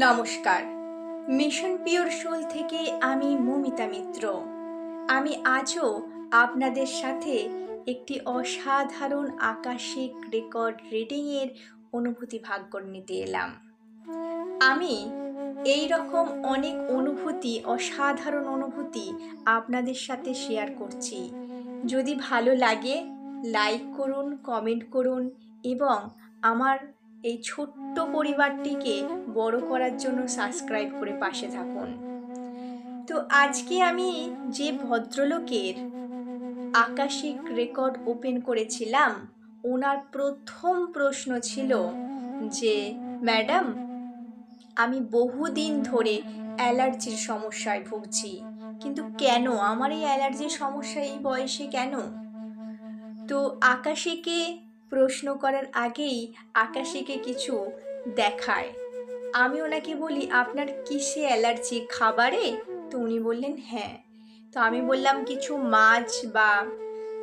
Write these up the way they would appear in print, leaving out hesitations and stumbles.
নমস্কার। Mission pure soul থেকে আমি মমিতা মিত্র। আমি আজও আপনাদের সাথে একটি অসাধারণ আকাশিক রেকর্ড রিডিংয়ের অনুভূতি ভাগ করে নিতে এলাম। আমি এই রকম অনেক অনুভূতি, অসাধারণ অনুভূতি আপনাদের সাথে শেয়ার করছি। যদি ভালো লাগে লাইক করুন, কমেন্ট করুন এবং আমার এই ছোট্ট পরিবারটিকে বড় করার জন্য সাবস্ক্রাইব করে পাশে থাকুন। তো আজকে আমি যে ভদ্রলোকের আকাশিক রেকর্ড ওপেন করেছিলাম, ওনার প্রথম প্রশ্ন ছিল যে, ম্যাডাম, আমি বহুদিন ধরে অ্যালার্জির সমস্যায় ভুগছি, কিন্তু কেন আমার এই অ্যালার্জির সমস্যা এই বয়সে কেন? তো আকাশীকে প্রশ্ন করার আগেই আকাশীকে কিছু দেখায়। আমি ওনাকে বলি, আপনার কিসে অ্যালার্জি, খাবারে? তো উনি বললেন হ্যাঁ। তো আমি বললাম কিছু মাছ বা,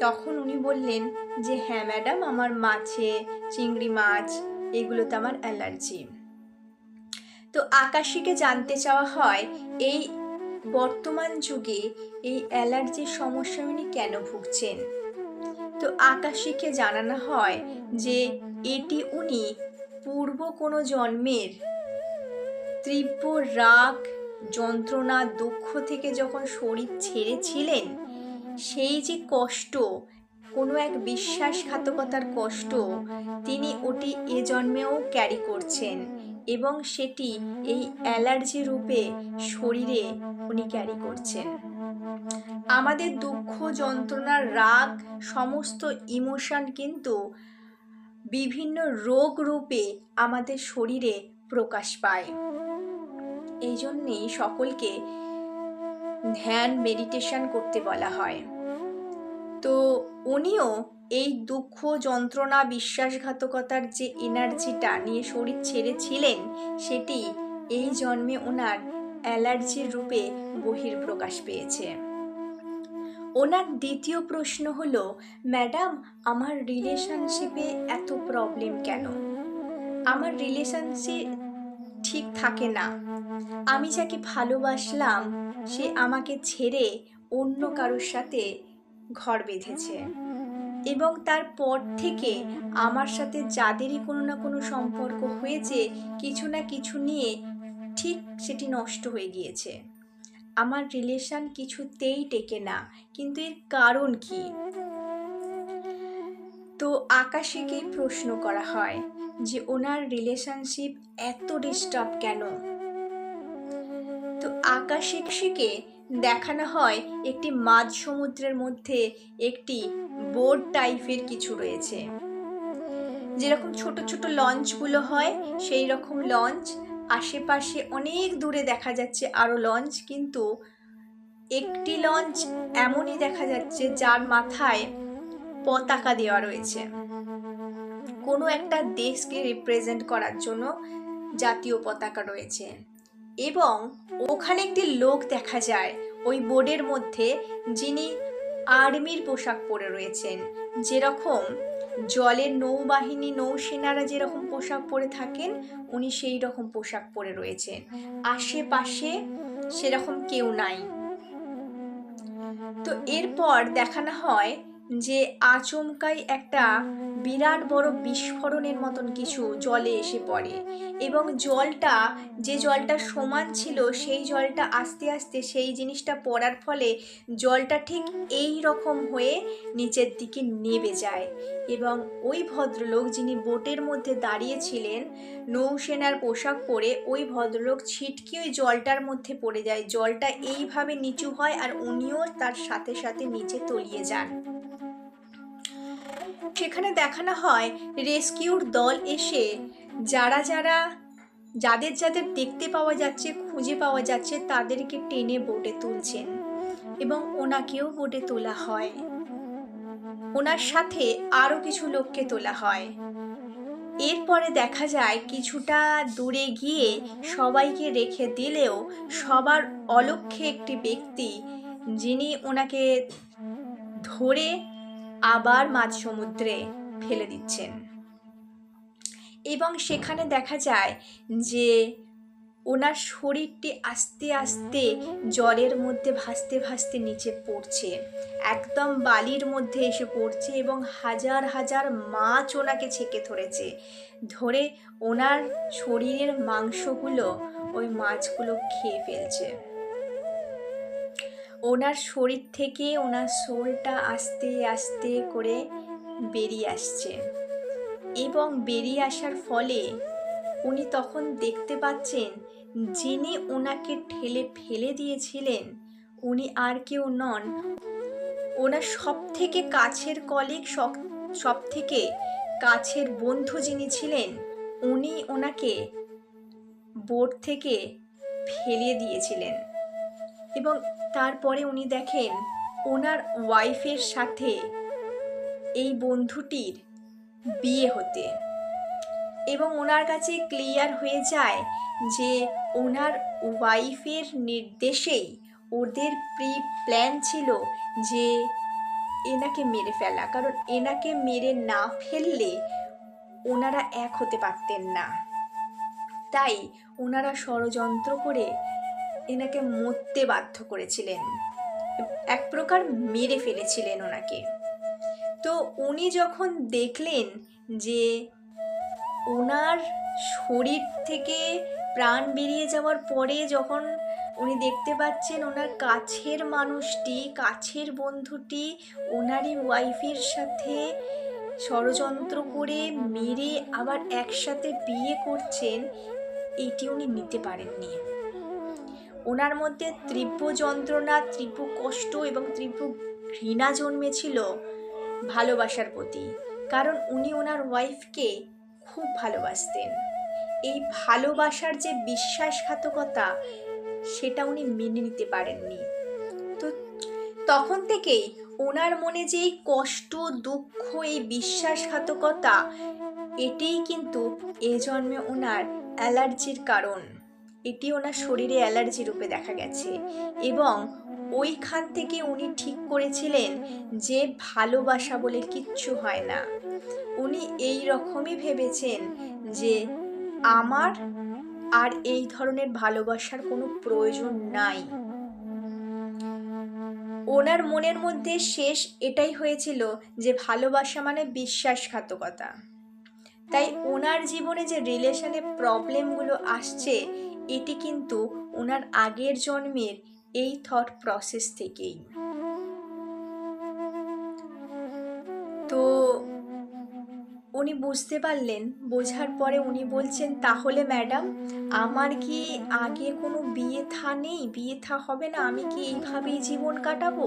তখন উনি বললেন যে হ্যাঁ ম্যাডাম, আমার মাছে, চিংড়ি মাছ, এগুলোতে আমার অ্যালার্জি। তো আকাশীকে জানতে চাওয়া হয় এই বর্তমান যুগে এই অ্যালার্জির সমস্যা উনি কেন ভুগছেন। তো আকাশীকে জানানো হয় যে এটি উনি পূর্ব কোনো জন্মের তীব্র রাগ, যন্ত্রণা, দুঃখ থেকে যখন শরীর ছেড়েছিলেন, সেই যে কষ্ট, কোনো এক বিশ্বাসঘাতকতার কষ্ট, তিনি ওটি এ জন্মেও ক্যারি করছেন এবং সেটি এই অ্যালার্জি রূপে শরীরে উনি ক্যারি করছেন। আমাদের দুঃখ, যন্ত্রণা, রাগ, সমস্ত ইমোশন কিন্তু বিভিন্ন রোগ রূপে আমাদের শরীরে প্রকাশ পায়। এই জন্যেই সকলকে ধ্যান, মেডিটেশন করতে বলা হয়। তো উনিও এই দুঃখ, যন্ত্রণা, বিশ্বাসঘাতকতার যে এনার্জিটা নিয়ে শরীর ছেড়েছিলেন, সেটি এই জন্মে ওনার অ্যালার্জির রূপে বহির্প্রকাশ পেয়েছে। ওনার দ্বিতীয় প্রশ্ন হলো, ম্যাডাম, আমার রিলেশনশিপে এত প্রবলেম কেন? আমার রিলেশনশিপ ঠিক থাকে না। আমি যাকে ভালোবাসলাম সে আমাকে ছেড়ে অন্য কারোর সাথে ঘর বেঁধেছে এবং তারপর থেকে আমার সাথে যাদেরই কোনো না কোনো সম্পর্ক হয়েছে, কিছু না কিছু নিয়ে ঠিক সেটি নষ্ট হয়ে গিয়েছে। আমার রিলেশন কিছুতেই টেকে না, কিন্তু এর কারণ কি? তো আকাশীকেই প্রশ্ন করা হয় যে ওনার রিলেশনশিপ এত ডিস্টার্ব কেন? তো আকাশীকে দেখানো হয় একটি মাঝ সমুদ্রের মধ্যে একটি বোট টাইপের কিছু রয়েছে, যেরকম ছোট ছোট লঞ্চগুলো হয় সেই রকম লঞ্চ। আশেপাশে অনেক দূরে দেখা যাচ্ছে আরো লঞ্চ, কিন্তু একটি লঞ্চ এমনই দেখা যাচ্ছে যার মাথায় পতাকা দেওয়া রয়েছে, কোনো একটা দেশকে রিপ্রেজেন্ট করার জন্য জাতীয় পতাকা রয়েছে। এবং ওখানে একটি লোক দেখা যায় ওই বোর্ডের মধ্যে, যিনি আর্মির পোশাক পরে রয়েছেন, যেরকম জলের নৌবাহিনী, নৌসেনারা যেরকম পোশাক পরে থাকেন, উনি সেই রকম পোশাক পরে রয়েছেন। আশেপাশে সেরকম কেউ নাই। তো এরপর দেখানো হয় যে আচমকাই একটা বিরাট বড় বিস্ফোরণের মতন কিছু জলে এসে পড়ে এবং জলটা, যে জলটা সমান ছিল, সেই জলটা আস্তে আস্তে সেই জিনিসটা পড়ার ফলে জলটা ঠিক এই রকম হয়ে নিচের দিকে নেমে যায় এবং ওই ভদ্রলোক যিনি বোটের মধ্যে দাঁড়িয়েছিলেন নৌসেনার পোশাক পরে, ওই ভদ্রলোক ছিটকে ওই জলটার মধ্যে পড়ে যায়। জলটা এইভাবে নিচু হয় আর উনিও তার সাথে সাথে নিচে তলিয়ে যান। সেখানে দেখানো হয় রেস্কিউর দল এসে যাদের যাদের দেখতে পাওয়া যাচ্ছে, খুঁজে পাওয়া যাচ্ছে, তাদেরকে টেনে বোটে তুলছেন এবং ওনাকেও বোটে তোলা হয়। ওনার সাথে আরো কিছু লোককে তোলা হয়। এরপরে দেখা যায় কিছুটা দূরে গিয়ে সবাইকে রেখে দিলেও সবার অলক্ষ্যে একটি ব্যক্তি, যিনি ওনাকে ধরে আবার মাঝ সমুদ্রে ফেলে দিচ্ছেন। এবং সেখানে দেখা যায় যে ওনার শরীরটি আস্তে আস্তে জলের মধ্যে ভাসতে ভাসতে নিচে পড়ছে, একদম বালির মধ্যে এসে পড়ছে, এবং হাজার হাজার মাছ ওনাকে ছেঁকে ধরেছে, ধরে ওনার শরীরের মাংসগুলো ওই মাছগুলো খেয়ে ফেলছে। ওনার শরীর থেকে ওনার সোলটা আস্তে আস্তে করে বেরিয়ে আসছে, এবং বেরিয়ে আসার ফলে উনি তখন দেখতে পাচ্ছেন যিনি ওনাকে ঠেলে ফেলে দিয়েছিলেন উনি আর কেউ নন, ওনার সব থেকে কাছের কলিগ, সব থেকে কাছের বন্ধু যিনি ছিলেন উনি ওনাকে বোট থেকে ফেলে দিয়েছিলেন। এবং তারপরে উনি দেখেন ওনার ওয়াইফের সাথে এই বন্ধুটির বিয়ে হতে, এবং ওনার কাছে ক্লিয়ার হয়ে যায় যে ওনার ওয়াইফের নির্দেশেই ওদের প্রি প্ল্যান ছিল যে এনাকে মেরে ফেলা, কারণ এনাকে মেরে না ফেললে ওনারা এক হতে পারতেন না। তাই ওনারা ষড়যন্ত্র করে এনাকে মরতে বাধ্য করেছিলেন, এক প্রকার মেরে ফেলেছিলেন ওনাকে। তো উনি যখন দেখলেন যে ওনার শরীর থেকে প্রাণ বেরিয়ে যাওয়ার পরে যখন উনি দেখতে পাচ্ছেন ওনার কাছের মানুষটি, কাছের বন্ধুটি ওনারই ওয়াইফের সাথে ষড়যন্ত্র করে মেরে আবার একসাথে বিয়ে করছেন, এটি উনি নিতে পারেননি। ওনার মধ্যে তীব্র যন্ত্রণা, তীব্র কষ্ট এবং তীব্র ঘৃণা জন্মেছিল ভালোবাসার প্রতি, কারণ উনি ওনার ওয়াইফকে খুব ভালোবাসতেন। এই ভালোবাসার যে বিশ্বাসঘাতকতা সেটা উনি মেনে নিতে পারেননি। তো তখন থেকেই ওনার মনে যে এই কষ্ট, দুঃখ, এই বিশ্বাসঘাতকতা, এটিই কিন্তু এ জন্মে ওনার অ্যালার্জির কারণ। এটি ওনার শরীরে অ্যালার্জি রূপে দেখা গেছে, এবং ওইখান থেকে উনি ঠিক করেছিলেন যে ভালোবাসা বলে কিচ্ছু হয় না। উনি এই রকমই ভেবেছেন যে আমার আর এই ধরনের ভালোবাসার কোনো প্রয়োজন নাই। ওনার মনের মধ্যে শেষ এটাই হয়েছিল যে ভালোবাসা মানে বিশ্বাসঘাতকতা। তাই ওনার জীবনে যে রিলেশনে প্রবলেমগুলো আসছে এটি কিন্তু ওনার আগের জন্মের এই থট প্রসেস থেকেই। তো উনি বুঝতে পারলেন, বোঝার পরে উনি বলছেন, তাহলে ম্যাডাম আমার কি আগে কোনো বিয়ে থা নেই, বিয়ে থা হবে না, আমি কি এইভাবেই জীবন কাটাবো?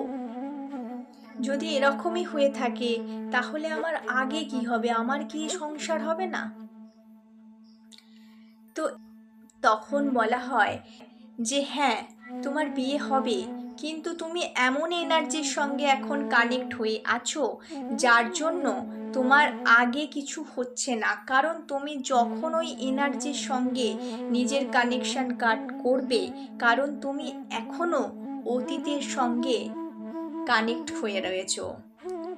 যদি এরকমই হয়ে থাকে তাহলে আমার আগে কি হবে, আমার কি সংসার হবে না? তো তখন বলা হয় যে হ্যাঁ তোমার বিয়ে হবে, কিন্তু তুমি এমন এনার্জির সঙ্গে এখন কানেক্ট হয়ে আছো যার জন্য তোমার আগে কিছু হচ্ছে না, কারণ তুমি যখন ওই এনার্জির সঙ্গে নিজের কানেকশন কাট করবে, কারণ তুমি এখনো অতীতের সঙ্গে কানেক্ট হয়ে রয়েছো।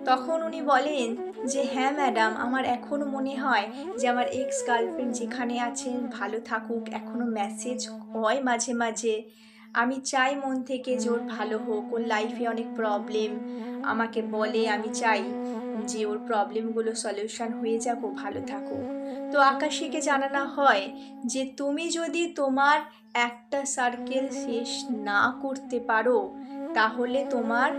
তখন উনি বলেন যে হ্যাঁ ম্যাডাম, আমার এখনও মনে হয় যে আমার এক্স গার্লফ্রেন্ড যেখানে আছেন ভালো থাকুক, এখনও মেসেজ হয় মাঝে মাঝে, আমি চাই মন থেকে যে ওর ভালো হোক, ওর লাইফে অনেক প্রবলেম আমাকে বলে, আমি চাই যে ওর প্রবলেমগুলো সলিউশন হয়ে যাক, ও ভালো থাকুক। তো আকাশীকে জানানো হয় যে তুমি যদি তোমার একটা সার্কেল শেষ না করতে পারো তাহলে তোমার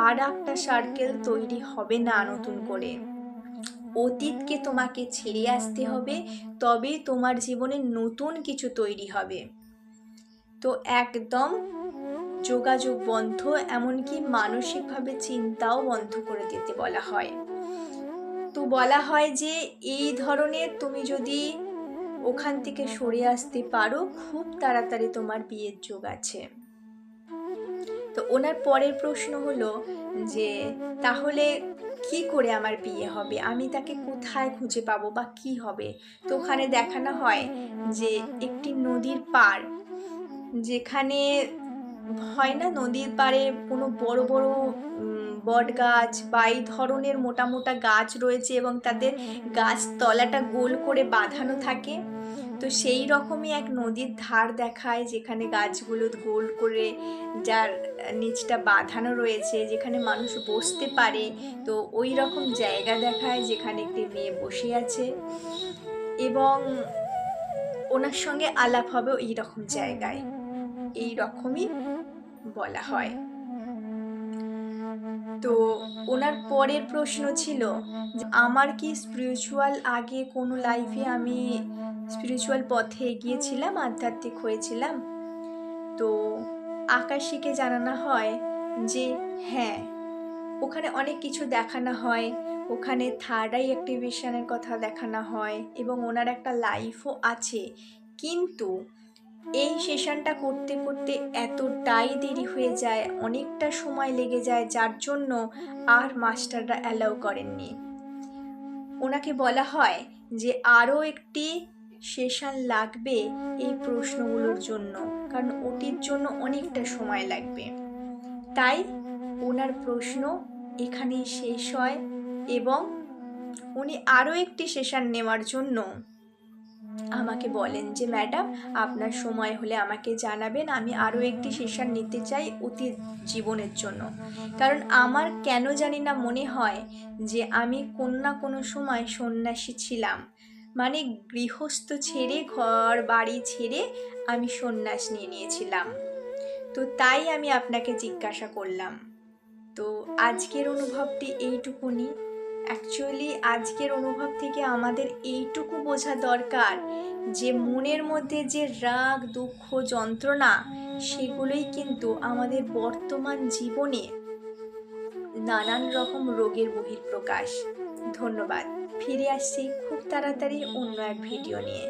আর একটা সার্কেল তৈরি হবে না নতুন করে। অতীতকে তোমাকে ছেড়ে আসতে হবে, তবে তোমার জীবনে নতুন কিছু তৈরি হবে। তো একদম যোগাযোগ বন্ধ, এমনকি মানসিকভাবে চিন্তাও বন্ধ করে দিতে বলা হয়। তো বলা হয় যে এই ধরনের তুমি যদি ওখান থেকে সরে আসতে পারো খুব তাড়াতাড়ি তোমার বিয়ের যোগ আছে। তো ওনার পরের প্রশ্ন হলো যে তাহলে কি করে আমার বিয়ে হবে, আমি তাকে কোথায় খুঁজে পাবো বা কি হবে? তো ওখানে দেখানো হয় যে একটি নদীর পাড়, যেখানে হয় না নদীর পাড়ে কোনো বড় বড় বট গাছ বা এই ধরনের মোটা মোটা গাছ রয়েছে এবং তাদের গাছ তলাটা গোল করে বাঁধানো থাকে। তো সেই রকমই এক নদীর ধার দেখায় যেখানে গাছগুলো গোল করে যার নিচটা বাঁধানো রয়েছে, যেখানে মানুষ বসতে পারে। তো ওই রকম জায়গা দেখায় যেখানে একটি মেয়ে বসে আছে এবং ওনার সঙ্গে আলাপ হবে এই রকম জায়গায়। এই রকমই বলা হয়। তো ওনার পরের প্রশ্ন ছিল যে আমার কি স্পিরিচুয়াল আগে কোনো লাইফে আমি স্পিরিচুয়াল পথে এগিয়েছিলাম, আধ্যাত্মিক হয়েছিলাম? তো আকাশীকে জানানো হয় যে হ্যাঁ, ওখানে অনেক কিছু দেখানো হয়, ওখানে থার্ড আই অ্যাক্টিভেশনের কথা দেখানো হয় এবং ওনার একটা লাইফও আছে। কিন্তু এই সেশনটা করতে করতে এতটাই দেরি হয়ে যায়, অনেকটা সময় লেগে যায়, যার জন্য আর মাস্টাররা অ্যালাউ করেননি। ওনাকে বলা হয় যে আরও একটি সেশন লাগবে এই প্রশ্নগুলোর জন্য, কারণ ওটির জন্য অনেকটা সময় লাগবে। তাই ওনার প্রশ্ন এখানেই শেষ হয় এবং উনি আরও একটি সেশন নেওয়ার জন্য আমাকে বলেন যে ম্যাডাম, আপনার সময় হলে আমাকে জানাবেন, আমি আরও একটি সেশন নিতে চাই অতীত জীবনের জন্য। কারণ আমার কেন জানি না মনে হয় যে আমি কোনো না কোনো সময় সন্ন্যাসী ছিলাম, মানে গৃহস্থ ছেড়ে, ঘর বাড়ি ছেড়ে আমি সন্ন্যাস নিয়ে নিয়েছিলাম। তো তাই আমি আপনাকে জিজ্ঞাসা করলাম। তো আজকের অনুভবটি এইটুকুনি। অ্যাকচুয়ালি আজকের অনুভব থেকে আমাদের এইটুকু বোঝা দরকার যে মনের মধ্যে যে রাগ, দুঃখ, যন্ত্রণা, সেগুলোই কিন্তু আমাদের বর্তমান জীবনে নানান রকম রোগের বহিঃপ্রকাশ। ধন্যবাদ। ফিরে আসছি খুব তাড়াতাড়ি অন্য এক ভিডিও নিয়ে।